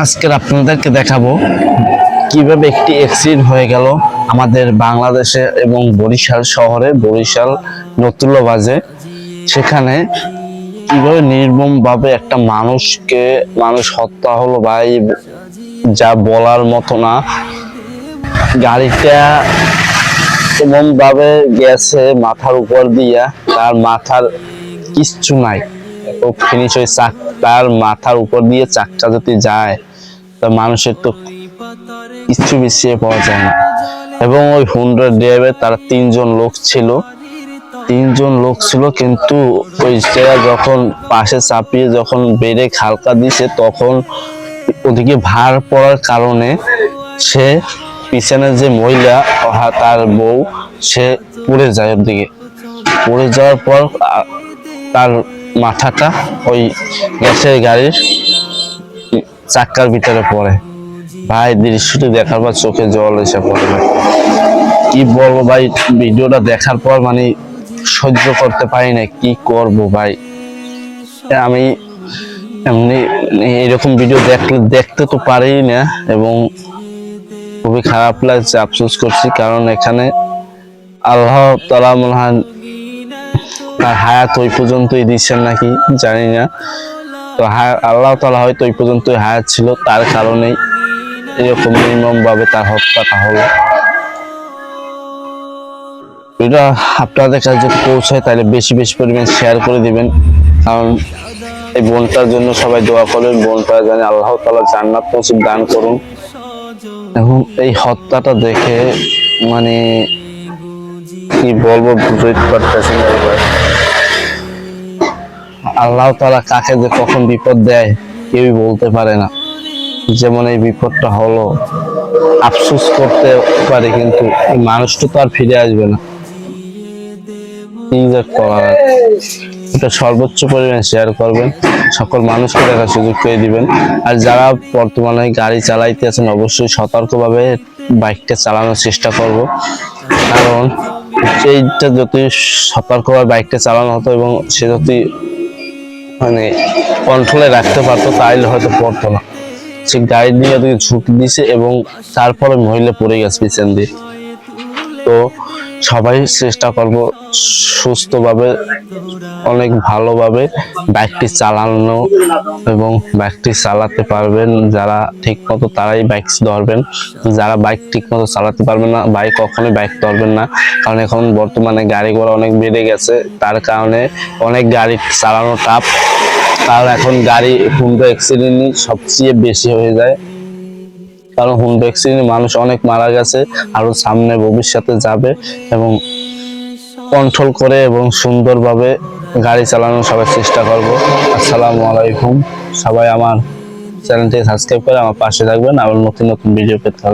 আজকে আপনাদেরকে দেখাবো কিভাবে একটি অ্যাক্সিডেন্ট হয়ে গেল আমাদের বাংলাদেশে এবং বরিশাল শহরে, বরিশাল নতুল্লা বাজে। সেখানে কিভাবে নির্মমভাবে একটা মানুষ হত্যা হলো ভাই, যা বলার মতো না। গাড়িটা এমন ভাবে গেছে মাথার উপর দিয়া, তার মাথার কিচ্ছু নাই, ফিনিশ হয়ে তার মাথার উপর দিয়ে চাকটা যদি যায় তা মানুষের তো কিচ্ছু বিছিয়ে পাওয়া যায় না। এবং ওই হুন্ডার ড্রাইভার তারা তিনজন লোক ছিল, কিন্তু ওই জায়গা যখন পাশে চাপিয়ে যখন ব্রেক হালকা দিছে তখন ওদিকে ভার পড়ার কারণে সে পিছনে যে মহিলা তার বউ সে পড়ে যায়, ওদিকে পড়ে যাওয়ার পর তার মাথাটা ওই গ্যাসের গাড়ির চাক্কার ভিতরে পড়ে। ভাই দৃশ্যটি দেখার পর চোখে জল এসে পড়ে। কি বলবো ভাই, ভিডিওটা দেখার পর মানে সহ্য করতে পারি না, কি করব ভাই। আমি এমনি এরকম ভিডিও দেখতে তো পারি না এবং খুবই খারাপ লাগছে, আফসোস করছি। কারণ এখানে আল্লাহ তাআলা মনে হয় তার হায়াত ওই পর্যন্তই দিচ্ছেন নাকি জানি না। তো আল্লাহ তাআলা হয়তো ওই পর্যন্তই হায়াত ছিল, তার কারণেই এরকম নির্মম ভাবে তার হত্যাটা হলো। এটা আপনাদের কাছে যদি পৌঁছায় তাহলে বেশি পরিমাণ শেয়ার করে দিবেন, কারণ এই বোনটার জন্য সবাই দোয়া করবেন। বোনটা জানি আল্লাহ তাআলা জান্নাত নসিব দান করুন। এবং এই হত্যাটা দেখে মানে কি বলবো বুঝতে পারতেছি না ভাই। আল্লাহ তাআলা কাকে যে কখন বিপদ দেয় কেউই বলতে পারে না। যেমন এই বিপদটা হলো, আফসোস করতে পারে কিন্তু এই মানুষটা তো আর ফিরে আসবে না। এটা সর্বোচ্চ পরিমাণে শেয়ার করবেন, সকল মানুষকে দেখার সুযোগ করে দিবেন। আর যারা বর্তমানে গাড়ি চালাইতে আছেন অবশ্যই সতর্কভাবে বাইকটা চালানোর চেষ্টা করব, কারণ এইটা যদি সতর্কভাবে বাইকটা চালানো হতো এবং সে যদি মানে কন্ট্রোলে রাখতে পারতো তাহলে হয়তো পড়তো না। সে গাড়ি নিয়ে ঝুঁকি দিছে এবং তারপরে মহিলা পড়ে গেছে পিছন দিয়ে। তো সবাই চেষ্টা করব সুস্থভাবে, অনেক ভালোভাবে বাইকটি চালানো এবং বাইকটি চালাতে পারবেন যারা ঠিক মতো তারাই বাইক ধরবেন। যারা বাইক ঠিক মতো চালাতে পারবেন না ভাই কখনোই বাইক ধরবেন না, কারণ এখন বর্তমানে গাড়ি ঘোড়া অনেক বেড়ে গেছে, তার কারণে অনেক গাড়ি চালানো টাফ। কারণ এখন গাড়ি হুন্ডা অ্যাক্সিডেন্টই সবচেয়ে বেশি হয়ে যায়, কারণ হুন্ডা অ্যাক্সিডেন্টে মানুষ অনেক মারা গেছে, আরো সামনে ভবিষ্যতে যাবে। এবং কন্ট্রোল করে এবং সুন্দরভাবে গাড়ি চালানোর সবাই চেষ্টা করব। আসসালামু আলাইকুম। সবাই আমার চ্যানেলটি সাবস্ক্রাইব করে আমার পাশে থাকবেন, আবার নতুন ভিডিও পেতে হবে।